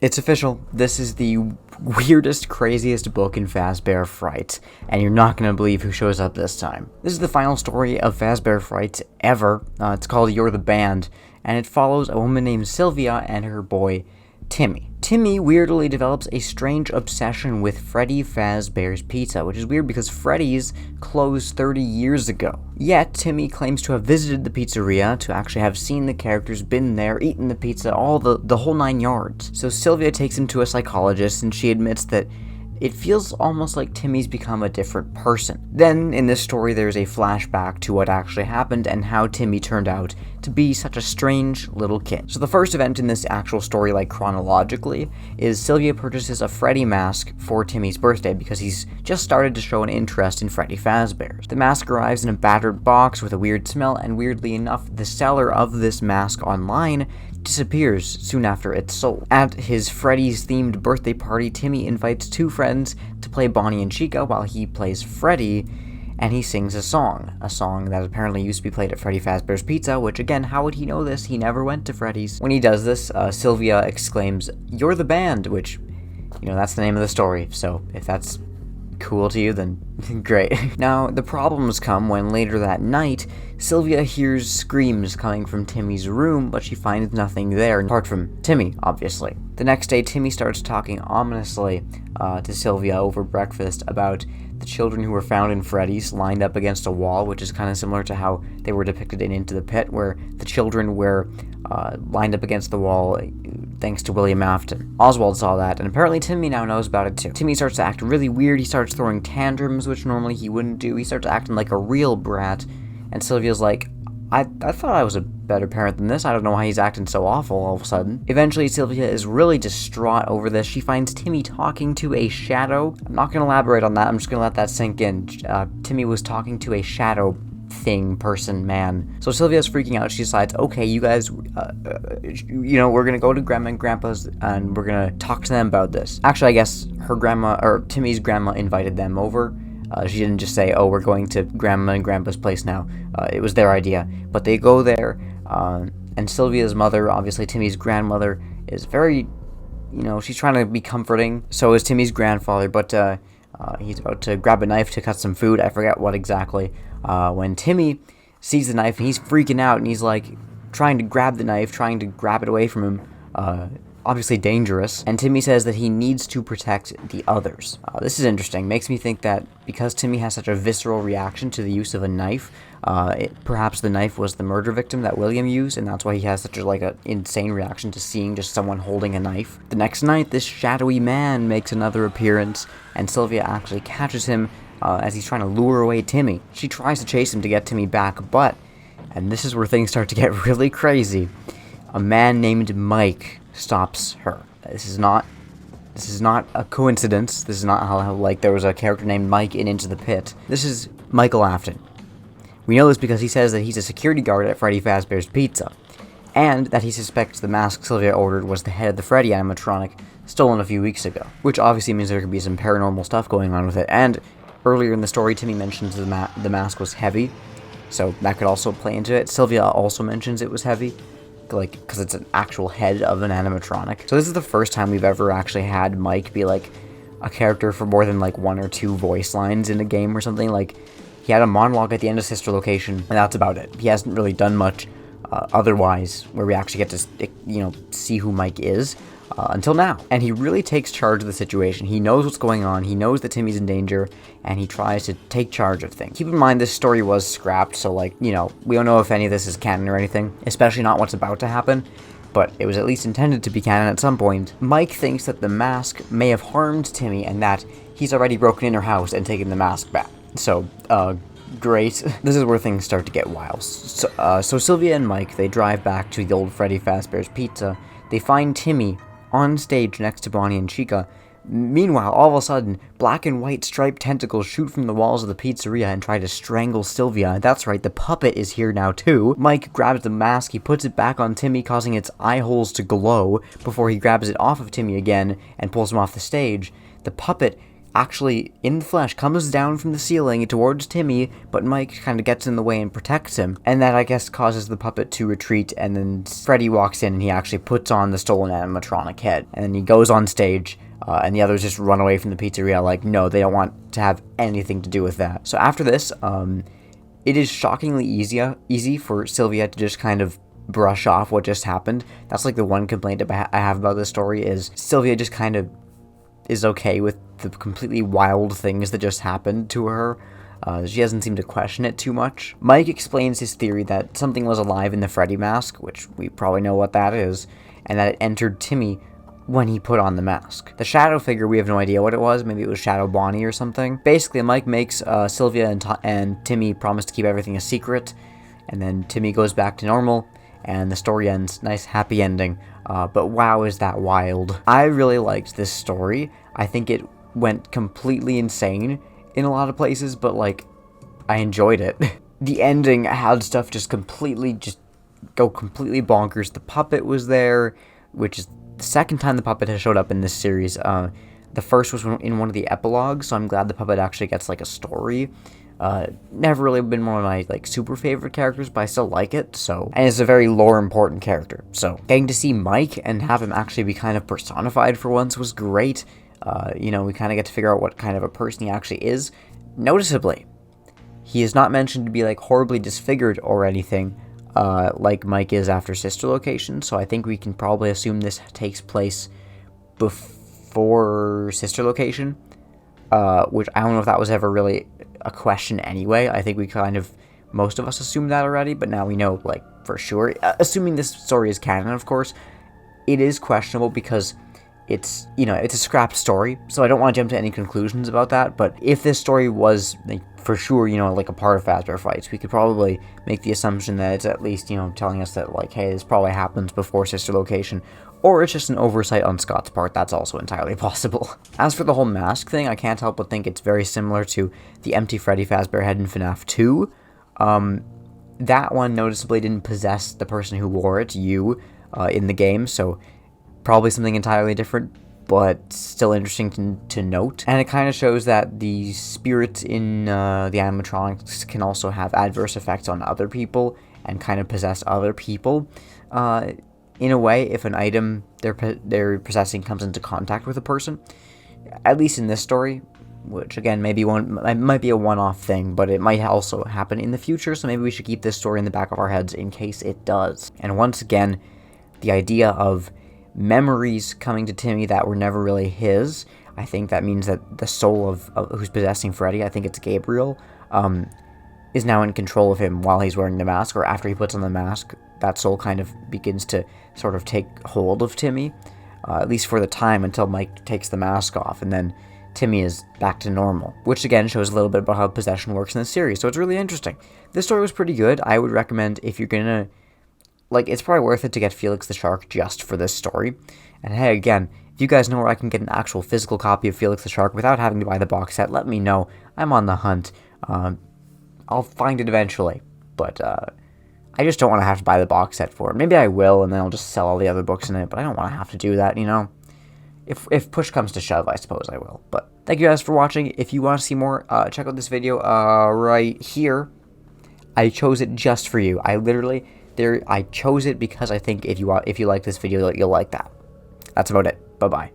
It's official. This is the weirdest, craziest book in Fazbear Frights, and you're not going to believe who shows up this time. This is the final story of Fazbear Frights ever. It's called You're the Band, and it follows a woman named Sylvia and her boy, Timmy. Timmy weirdly develops a strange obsession with Freddy Fazbear's Pizza, which is weird because Freddy's closed 30 years ago. Yet, Timmy claims to have visited the pizzeria, to actually have seen the characters, been there, eaten the pizza, all the whole 9 yards. So Sylvia takes him to a psychologist, and she admits that it feels almost like Timmy's become a different person. Then, in this story, there's a flashback to what actually happened and how Timmy turned out to be such a strange little kid. So the first event in this actual story, like chronologically, is Sylvia purchases a Freddy mask for Timmy's birthday because he's just started to show an interest in Freddy Fazbear. The mask arrives in a battered box with a weird smell, and weirdly enough, the seller of this mask online disappears soon after it's sold. At his Freddy's themed birthday party, Timmy invites 2 friends to play Bonnie and Chica while he plays Freddy, and he sings a song that apparently used to be played at Freddy Fazbear's Pizza, which again, how would he know this? He never went to Freddy's. When he does this, Sylvia exclaims, "You're the band," which, that's the name of the story, so if that's cool to you, then great. Now, the problems come when later that night, Sylvia hears screams coming from Timmy's room, but she finds nothing there, apart from Timmy, obviously. The next day, Timmy starts talking ominously to Sylvia over breakfast about the children who were found in Freddy's lined up against a wall, which is kind of similar to how they were depicted in Into the Pit, where the children were lined up against the wall thanks to William Afton. Oswald saw that, and apparently Timmy now knows about it too. Timmy starts to act really weird. He starts throwing tantrums, which normally he wouldn't do. He starts acting like a real brat, and Sylvia's like, I thought I was a better parent than this. I don't know why he's acting so awful all of a sudden. Eventually, Sylvia is really distraught over this. She finds Timmy talking to a shadow. I'm not going to elaborate on that. I'm just going to let that sink in. Timmy was talking to a shadow thing, person, man. So Sylvia's freaking out. She decides, okay, you guys, we're gonna go to Grandma and Grandpa's and we're gonna talk to them about this. Actually, I guess her grandma, or Timmy's grandma, invited them over. She didn't just say, oh, we're going to Grandma and Grandpa's place now. It was their idea. But they go there, and Sylvia's mother, obviously Timmy's grandmother, is very, she's trying to be comforting. So is Timmy's grandfather, but he's about to grab a knife to cut some food. I forget what exactly. When Timmy sees the knife, and he's freaking out, and he's like trying to grab the knife, trying to grab it away from him, obviously dangerous, and Timmy says that he needs to protect the others. This is interesting. Makes me think that because Timmy has such a visceral reaction to the use of a knife, perhaps the knife was the murder victim that William used, and that's why he has such a insane reaction to seeing just someone holding a knife. The next night, this shadowy man makes another appearance, and Sylvia actually catches him as he's trying to lure away Timmy. She tries to chase him to get Timmy back, but, and this is where things start to get really crazy, a man named Mike stops her. This is not a coincidence. This is not how there was a character named Mike in Into the Pit. This is Michael Afton. We know this because he says that he's a security guard at Freddy Fazbear's Pizza, and that he suspects the mask Sylvia ordered was the head of the Freddy animatronic stolen a few weeks ago, which obviously means there could be some paranormal stuff going on with it. And earlier in the story, Timmy mentions the mask was heavy, so that could also play into it. Sylvia also mentions it was heavy, because it's an actual head of an animatronic. So this is the first time we've ever actually had Mike be a character for more than 1 or 2 voice lines in a game or something. He had a monologue at the end of Sister Location, and that's about it. He hasn't really done much otherwise where we actually get to see who Mike is until now. And he really takes charge of the situation. He knows what's going on. He knows that Timmy's in danger, and he tries to take charge of things. Keep in mind, this story was scrapped, so we don't know if any of this is canon or anything, especially not what's about to happen, but it was at least intended to be canon at some point. Mike thinks that the mask may have harmed Timmy, and that he's already broken in her house and taken the mask back. So, great. This is where things start to get wild. So Sylvia and Mike, they drive back to the old Freddy Fazbear's Pizza. They find Timmy on stage next to Bonnie and Chica. Meanwhile, all of a sudden, black and white striped tentacles shoot from the walls of the pizzeria and try to strangle Sylvia. That's right, the puppet is here now too. Mike grabs the mask, he puts it back on Timmy, causing its eye holes to glow, before he grabs it off of Timmy again and pulls him off the stage. The puppet actually, in the flesh, comes down from the ceiling towards Timmy, but Mike kind of gets in the way and protects him, and that, I guess, causes the puppet to retreat, and then Freddy walks in and he actually puts on the stolen animatronic head, and then he goes on stage, and the others just run away from the pizzeria like, no, they don't want to have anything to do with that. So after this, it is shockingly easy for Sylvia to just kind of brush off what just happened. That's like the one complaint I have about this story, is Sylvia just kind of is okay with the completely wild things that just happened to her. She doesn't seem to question it too much. Mike explains his theory that something was alive in the Freddy mask, which we probably know what that is, and that it entered Timmy when he put on the mask. The shadow figure, we have no idea what it was. Maybe it was Shadow Bonnie or something. Basically, Mike makes Sylvia and Timmy promise to keep everything a secret, and then Timmy goes back to normal, and the story ends. Nice, happy ending. But wow, is that wild. I really liked this story. I think it went completely insane in a lot of places, but, like, I enjoyed it. The ending had stuff just go completely bonkers. The puppet was there, which is the second time the puppet has showed up in this series. The first was in one of the epilogues, so I'm glad the puppet actually gets, like, a story. Never really been one of my, like, super favorite characters, but I still like it, so. And it's a very lore important character, so. Getting to see Mike and have him actually be kind of personified for once was great. You know, we kind of get to figure out what kind of a person he actually is. Noticeably, he is not mentioned to be, like, horribly disfigured or anything, like Mike is after Sister Location, so I think we can probably assume this takes place before Sister Location, which I don't know if that was ever really a question anyway. I think we kind of, most of us assumed that already, but now we know, like, for sure. Assuming this story is canon, of course, it is questionable because it's, you know, it's a scrapped story, so I don't want to jump to any conclusions about that, but if this story was, like, for sure, you know, like, a part of Fazbear Frights, we could probably make the assumption that it's at least, you know, telling us that, like, hey, this probably happens before Sister Location, or it's just an oversight on Scott's part. That's also entirely possible. As for the whole mask thing, I can't help but think it's very similar to the empty Freddy Fazbear head in FNAF 2. That one noticeably didn't possess the person who wore it, you, in the game, so probably something entirely different, but still interesting to note. And it kind of shows that the spirits in the animatronics can also have adverse effects on other people and kind of possess other people. In a way, if an item they're possessing comes into contact with a person, at least in this story, which again might be a one-off thing, but it might also happen in the future, so maybe we should keep this story in the back of our heads in case it does. And once again, the idea of memories coming to Timmy that were never really his, I think that means that the soul of who's possessing Freddy, I think it's Gabriel, is now in control of him while he's wearing the mask, or after he puts on the mask, that soul kind of begins to sort of take hold of Timmy, at least for the time until Mike takes the mask off, and then Timmy is back to normal, which again shows a little bit about how possession works in the series, so it's really interesting. This story was pretty good. I would recommend, if you're gonna, like, it's probably worth it to get Felix the Shark just for this story. And hey, again, if you guys know where I can get an actual physical copy of Felix the Shark without having to buy the box set, let me know. I'm on the hunt. I'll find it eventually, but I just don't want to have to buy the box set for it. Maybe I will, and then I'll just sell all the other books in it, but I don't want to have to do that, you know? If push comes to shove, I suppose I will. But thank you guys for watching. If you want to see more, check out this video right here. I chose it just for you. I chose it because I think if you like this video, you'll like that. That's about it. Bye-bye.